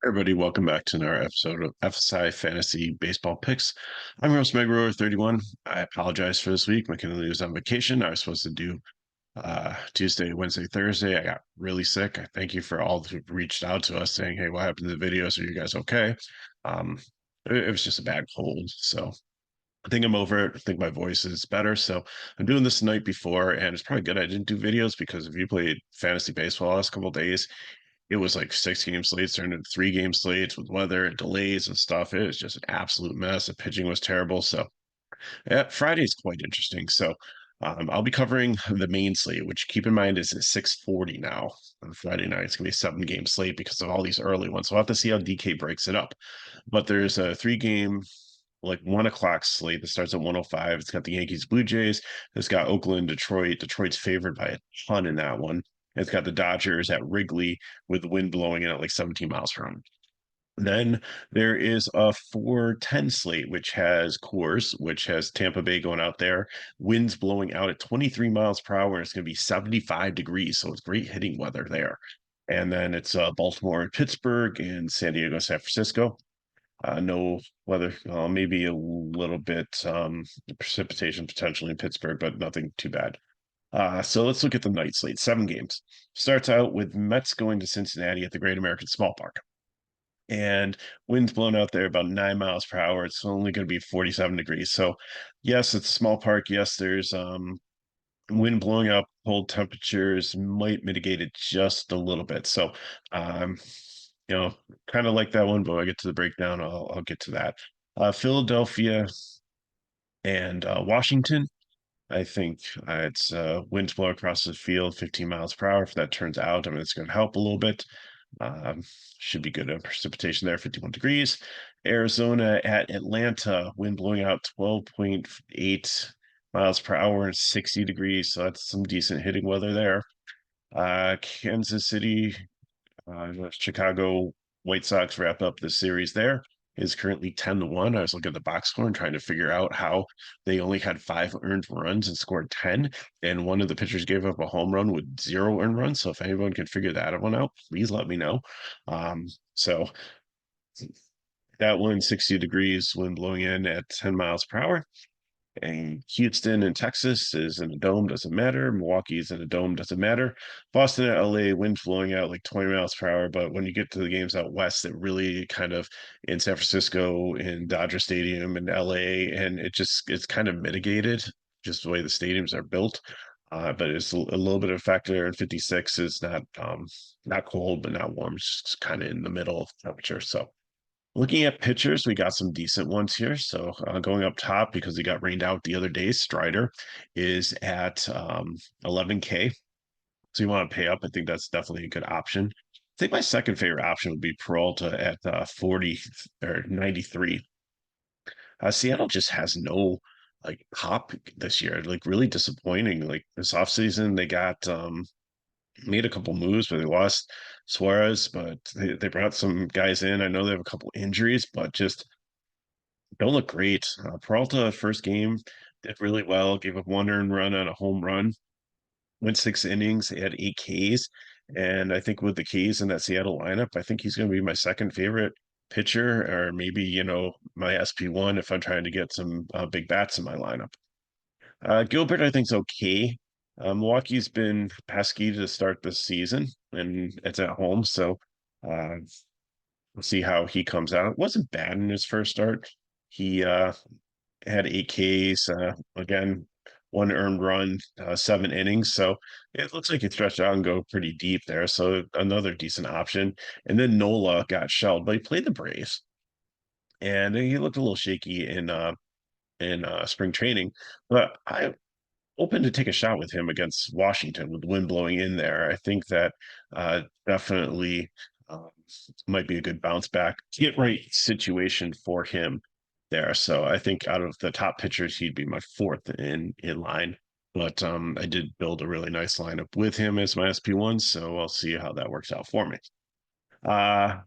Everybody, welcome back to another episode of FSi Fantasy Baseball Picks. I'm your host, Megaroar 31. I apologize for this week. McKinley was on vacation. I was supposed to do Tuesday, Wednesday, Thursday. I got really sick. I thank you for all who reached out to us saying, hey, what happened to the videos? Are you guys okay? Um, it was just a bad cold. So I think I'm over it. I think my voice is better. So I'm doing this the night before, and it's probably good I didn't do videos because if you played fantasy baseball the last couple of days, it was like 6 game slates turned into 3 game slates with weather and delays and stuff. It was just an absolute mess. The pitching was terrible. So yeah, Friday is quite interesting. So I'll be covering the main slate, which keep in mind is at 6:40 now on Friday night. It's gonna be a 7 game slate because of all these early ones. So we'll have to see how DK breaks it up. But there's a 3 game like 1 o'clock slate that starts at 105. It's got the Yankees, Blue Jays. It's got Oakland, Detroit. Detroit's favored by a ton in that one. It's got the Dodgers at Wrigley with the wind blowing in at like 17 miles per hour. Then there is a 4:10 slate, which has Coors, which has Tampa Bay going out there, winds blowing out at 23 miles per hour, and it's going to be 75 degrees. So it's great hitting weather there. And then it's Baltimore and Pittsburgh and San Diego, San Francisco. No weather, maybe a little bit precipitation potentially in Pittsburgh, but nothing too bad. So let's look at the night slate. 7 games. Starts out with Mets going to Cincinnati at the Great American Small Park. And winds blowing out there about 9 miles per hour. It's only going to be 47 degrees. So, yes, it's a small park. Yes, there's wind blowing up, cold temperatures might mitigate it just a little bit. So, um, you know, kind of like that one, but when I get to the breakdown, I'll get to that. Philadelphia and Washington. I think it's winds blow across the field 15 miles per hour. If that turns out, I mean, it's going to help a little bit. Um, should be good precipitation there, 51 degrees. Arizona at Atlanta, wind blowing out 12.8 miles per hour and 60 degrees. So that's some decent hitting weather there. Kansas City, Chicago White Sox wrap up the series there. Is currently 10-1. I was looking at the box score and trying to figure out how they only had 5 earned runs and scored 10. And one of the pitchers gave up a home run with 0 earned runs. So if anyone can figure that one out, please let me know. So that one, 60 degrees, wind blowing in at 10 miles per hour. And Houston and Texas is in a dome, doesn't matter. Milwaukee is in a dome, doesn't matter. Boston and LA, wind blowing out like 20 miles per hour. But when you get to the games out west, it really kind of in San Francisco, in Dodger Stadium, in LA, and it's kind of mitigated just the way the stadiums are built. But it's a little bit of a factor. And 56 is not cold, but not warm. It's just kind of in the middle of temperature. So looking at pitchers, we got some decent ones here. So going up top because he got rained out the other day, Strider is at 11K. So you want to pay up. I think that's definitely a good option. I think my second favorite option would be Peralta at 40 or 93. Seattle just has no like pop this year. Like really disappointing. Like this offseason, they got made a couple moves, but they lost Suarez, but they brought some guys in. I know they have a couple injuries, but just don't look great. Peralta, first game, did really well, gave up 1 earned run on a home run, went 6 innings, he had 8 Ks. And I think with the Ks in that Seattle lineup, I think he's going to be my second favorite pitcher, or maybe, my SP1 if I'm trying to get some big bats in my lineup. Gilbert, I think, is okay. Milwaukee's been pesky to start this season, and it's at home, so uh, we'll see how he comes out. It wasn't bad in his first start. He had 8 Ks, again, 1 earned run, 7 innings. So it looks like he stretched out and go pretty deep there. So another decent option. And then Nola got shelled, but he played the Braves, and he looked a little shaky in spring training. But I open to take a shot with him against Washington with the wind blowing in there. I think that definitely might be a good bounce back, get right situation for him there. So I think out of the top pitchers, he'd be my fourth in line. But I did build a really nice lineup with him as my SP1, so I'll see how that works out for me. Uh,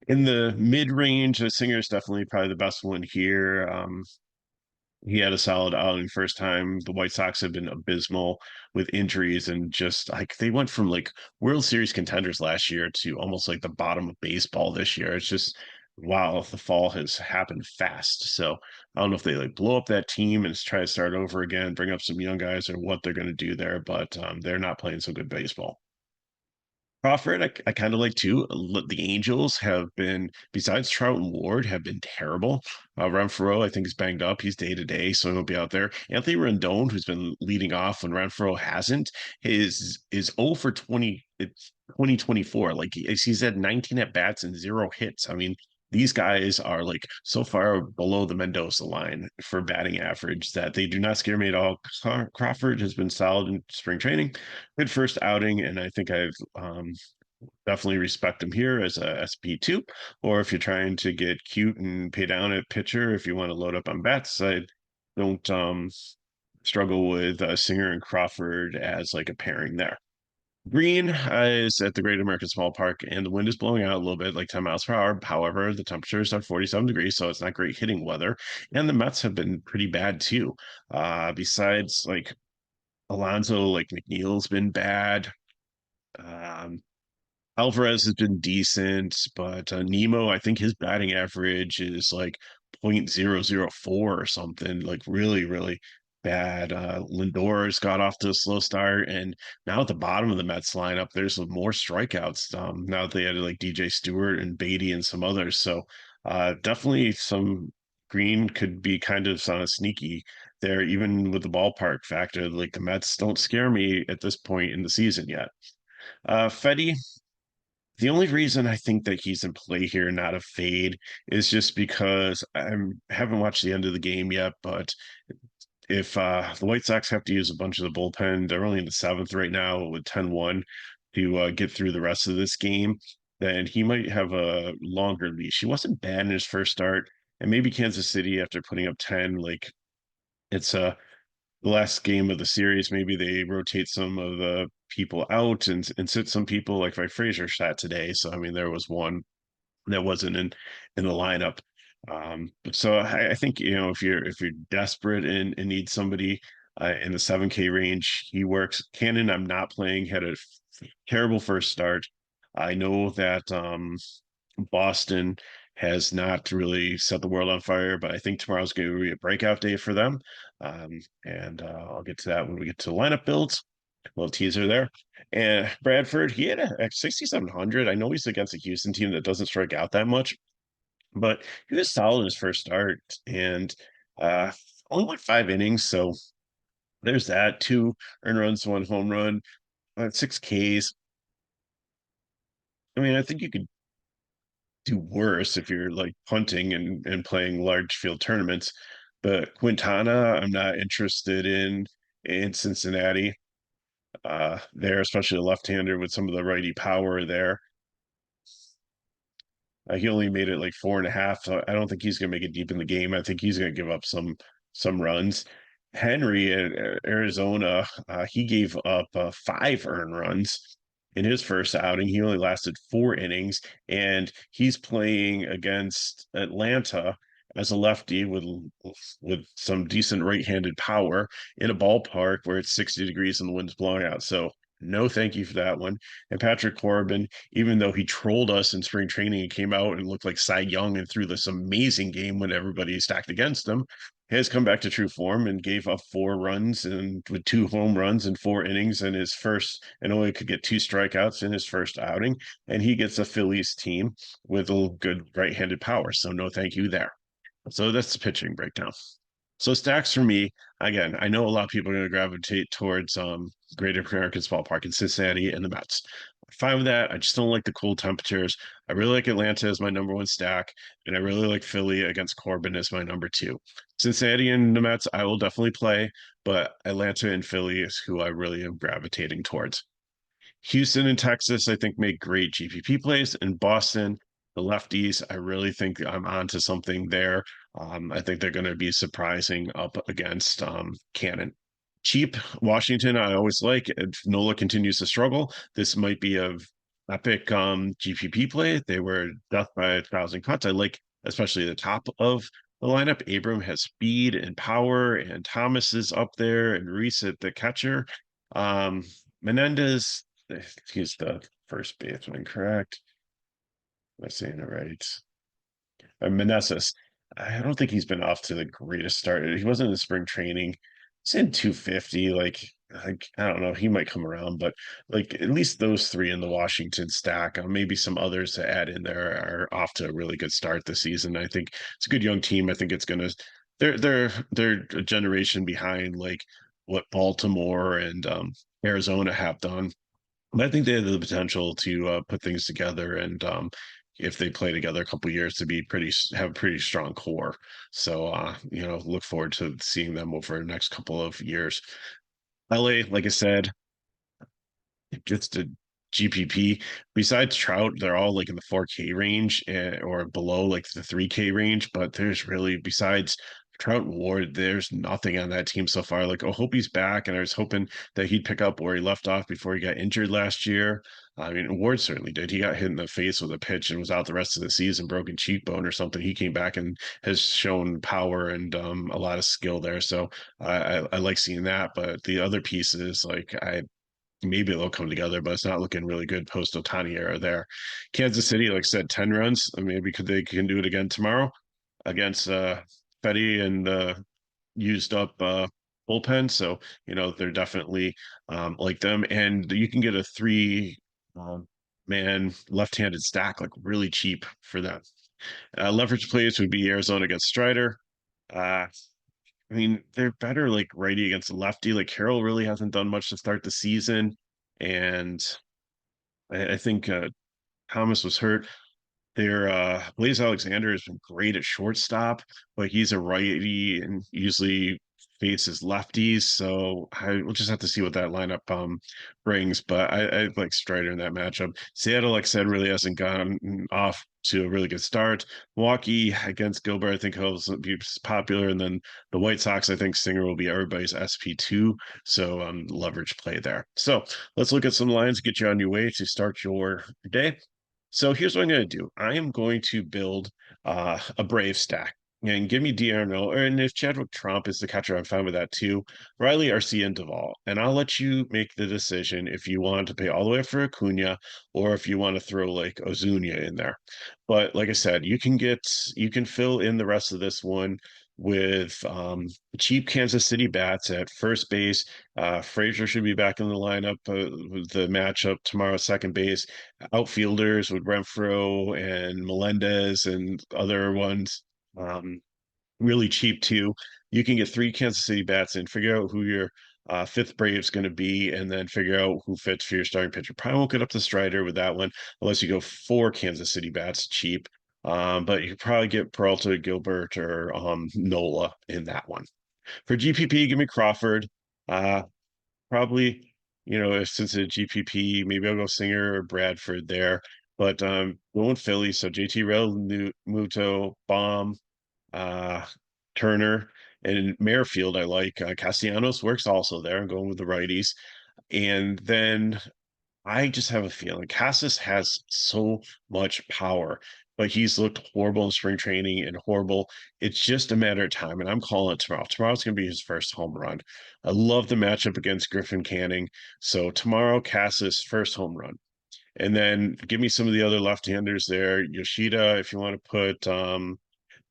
in the mid range, the Singer is definitely probably the best one here. He had a solid outing first time. The White Sox have been abysmal with injuries and just like they went from like World Series contenders last year to almost like the bottom of baseball this year. It's just wow, the fall has happened fast. So I don't know if they like blow up that team and try to start over again, bring up some young guys or what they're going to do there, but they're not playing so good baseball. Crawford, I kind of like too. The Angels have been, besides Trout and Ward, have been terrible. Renfroe, I think, is banged up. He's day to day, so he won't be out there. Anthony Rendon, who's been leading off when Renfroe hasn't, is 0 for 20. It's 2024. Like he's had 19 at bats and zero hits. I mean, these guys are like so far below the Mendoza line for batting average that they do not scare me at all. Crawford has been solid in spring training, good first outing, and I think I've definitely respect him here as a SP2. Or if you're trying to get cute and pay down at pitcher, if you want to load up on bats, I don't struggle with Singer and Crawford as like a pairing there. Green is at the Great American Small Park, and the wind is blowing out a little bit, like 10 miles per hour. However, the temperatures are 47 degrees, so it's not great hitting weather. And the Mets have been pretty bad too. Besides, like Alonso, like McNeil's been bad. Um, Alvarez has been decent, but Nemo, I think his batting average is like 0.004 or something, like really, really bad. Lindor's got off to a slow start, and now at the bottom of the Mets lineup, there's more strikeouts. Now that they had like DJ Stewart and Beatty and some others, so definitely some Green could be kind of sneaky there, even with the ballpark factor. Like the Mets don't scare me at this point in the season yet. Fedde, the only reason I think that he's in play here, not a fade, is just because I haven't watched the end of the game yet. But if the White Sox have to use a bunch of the bullpen, they're only in the seventh right now with 10-1 to get through the rest of this game, then he might have a longer leash. He wasn't bad in his first start, and maybe Kansas City after putting up 10, like it's the last game of the series, maybe they rotate some of the people out and sit some people like Frazier sat today. So I mean, there was one that wasn't in the lineup. So I think if you're desperate and need somebody in the 7K range, he works. Cannon, I'm not playing. Had a terrible first start. I know that Boston has not really set the world on fire, but I think tomorrow's going to be a breakout day for them. And I'll get to that when we get to lineup builds. A little teaser there. And Bradford, he had a 6,700. I know he's against a Houston team that doesn't strike out that much, but he was solid in his first start and uh, only went 5 innings. So there's that. 2 earned runs, 1 home run, 6 Ks. I mean, I think you could do worse if you're like punting and playing large field tournaments. But Quintana, I'm not interested in Cincinnati. There, especially a left-hander with some of the righty power there. He only made it like 4.5, so I don't think he's going to make it deep in the game. I think he's going to give up some runs. Henry at Arizona, he gave up 5 earned runs in his first outing. He only lasted 4 innings, and he's playing against Atlanta as a lefty with some decent right-handed power in a ballpark where it's 60 degrees and the wind's blowing out. So no, thank you for that one. And Patrick Corbin, even though he trolled us in spring training and came out and looked like Cy Young and threw this amazing game when everybody stacked against him, has come back to true form and gave up 4 runs and with 2 home runs in 4 innings in his first, and only could get 2 strikeouts in his first outing. And he gets a Phillies team with a good right-handed power. So no, thank you there. So that's the pitching breakdown. So stacks for me, again, I know a lot of people are going to gravitate towards Greater American Small Park in Cincinnati and the Mets. I'm fine with that. I just don't like the cool temperatures. I really like Atlanta as my number one stack, and I really like Philly against Corbin as my number two. Cincinnati and the Mets, I will definitely play, but Atlanta and Philly is who I really am gravitating towards. Houston and Texas, I think, make great GPP plays. And Boston, the lefties, I really think I'm onto something there. I think they're going to be surprising up against Cannon. Cheap Washington, I always like. If Nola continues to struggle, this might be a epic GPP play. They were death by 1,000 cuts. I like especially the top of the lineup. Abram has speed and power, and Thomas is up there, and Reese at the catcher. Um, Menendez, he's the first baseman, correct? Am I saying it right? Meneses. I don't think he's been off to the greatest start. He wasn't in spring training. He's in 250. Like I don't know. He might come around, but like at least those three in the Washington stack, maybe some others to add in there are off to a really good start this season. I think it's a good young team. I think it's gonna. They're a generation behind like what Baltimore and Arizona have done. But I think they have the potential to put things together, and if they play together a couple years, to be pretty have a pretty strong core. So look forward to seeing them over the next couple of years. LA, like I said, just a GPP. Besides Trout, they're all like in the 4K range or below, like the 3K range. But there's really, besides Trout and Ward, there's nothing on that team so far. Like, I hope he's back, and I was hoping that he'd pick up where he left off before he got injured last year. I mean, Ward certainly did. He got hit in the face with a pitch and was out the rest of the season, broken cheekbone or something. He came back and has shown power and a lot of skill there. So I like seeing that. But the other pieces, like maybe they'll come together, but it's not looking really good post Otani era there. Kansas City, like I said, 10 runs. I mean, maybe they can do it again tomorrow against Fetty and used up bullpen. So, they're definitely like them. And you can get a three man left-handed stack like really cheap for them. Leverage plays would be Arizona against Strider. Uh, I mean, they're better like righty against lefty. Like Carroll really hasn't done much to start the season, and I think Thomas was hurt. Their Blaze Alexander has been great at shortstop, but he's a righty and usually faces lefties. So we'll just have to see what that lineup brings. But I like Strider in that matchup. Seattle, like I said, really hasn't gone off to a really good start. Milwaukee against Gilbert, I think he'll be popular. And then the White Sox, I think Singer will be everybody's SP2. So leverage play there. So let's look at some lines, get you on your way to start your day. So here's what I'm going to do. I am going to build a Brave stack and give me DRNO. And if Chadwick Trump is the catcher, I'm fine with that too. Riley, Arcia, and Duvall. And I'll let you make the decision if you want to pay all the way up for Acuna or if you want to throw like Ozuna in there. But like I said, you can fill in the rest of this one with cheap Kansas City bats at first base. Frazier should be back in the lineup. The matchup tomorrow, second base. Outfielders with Renfro and Melendez and other ones. Really cheap too. You can get three Kansas City bats and figure out who your fifth Brave's going to be, and then figure out who fits for your starting pitcher. Probably won't get up to Strider with that one unless you go four Kansas City bats cheap. But you could probably get Peralta, Gilbert, or Nola in that one. For GPP, give me Crawford. Uh, Probably, if since it's GPP, maybe I'll go Singer or Bradford there. But going Philly, so JT Real, Muto, Baum, uh, Turner, and Merrifield. I like Castellanos works also there. I'm going with the righties, and then I just have a feeling Cassis has so much power, but he's looked horrible in spring training and horrible. It's just a matter of time, and I'm calling it tomorrow. Tomorrow's going to be his first home run. I love the matchup against Griffin Canning. So tomorrow, Cassis first home run. And then give me some of the other left-handers there. Yoshida, if you want to put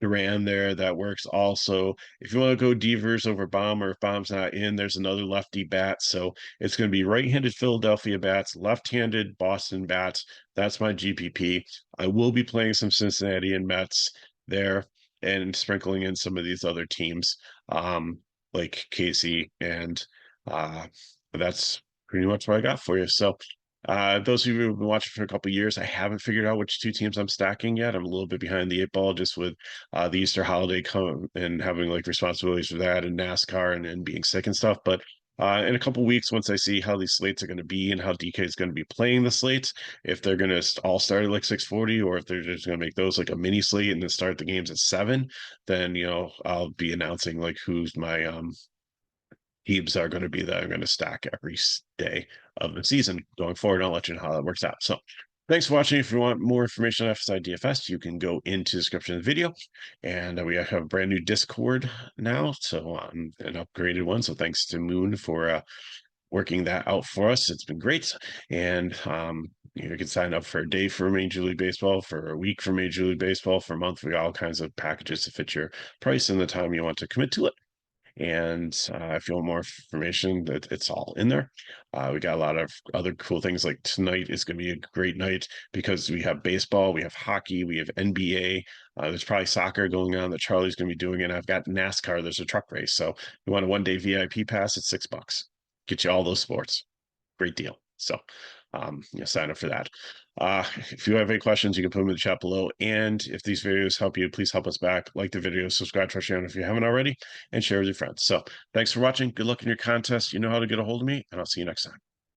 Duran there, that works also. If you want to go Devers over Baum, or if Baum's not in, there's another lefty bat. So it's going to be right-handed Philadelphia bats, left-handed Boston bats. That's my GPP. I will be playing some Cincinnati and Mets there and sprinkling in some of these other teams, like Casey, and uh, that's pretty much what I got for you. So those of you who've been watching for a couple of years, I haven't figured out which two teams I'm stacking yet. I'm a little bit behind the eight ball just with the Easter holiday come and having like responsibilities for that and NASCAR and being sick and stuff. But in a couple of weeks, once I see how these slates are going to be and how DK is going to be playing the slates, if they're going to all start at like 6:40 or if they're just going to make those like a mini slate and then start the games at 7, then I'll be announcing like who's my teams are going to be that I'm going to stack every day of the season going forward. I'll let you know how that works out. So Thanks for watching. If you want more information on FSi DFS, you can go into the description of the video. And we have a brand new Discord now, so an upgraded one. So thanks to Moon for working that out for us. It's been great. And you can sign up for a day for Major League Baseball, for a week for Major League Baseball, for a month. We got all kinds of packages to fit your price and the time you want to commit to it. And if you want more information, that it's all in there. We got a lot of other cool things. Like tonight is going to be a great night because we have baseball, we have hockey, we have NBA. There's probably soccer going on that Charlie's going to be doing, and I've got NASCAR. There's a truck race, so you want a one-day VIP pass? It's $6. Get you all those sports. Great deal. So sign up for that. If you have any questions, you can put them in the chat below. And if these videos help you, please help us back. Like the video, subscribe to our channel if you haven't already, and share with your friends. So thanks for watching. Good luck in your contest. You know how to get a hold of me, and I'll see you next time.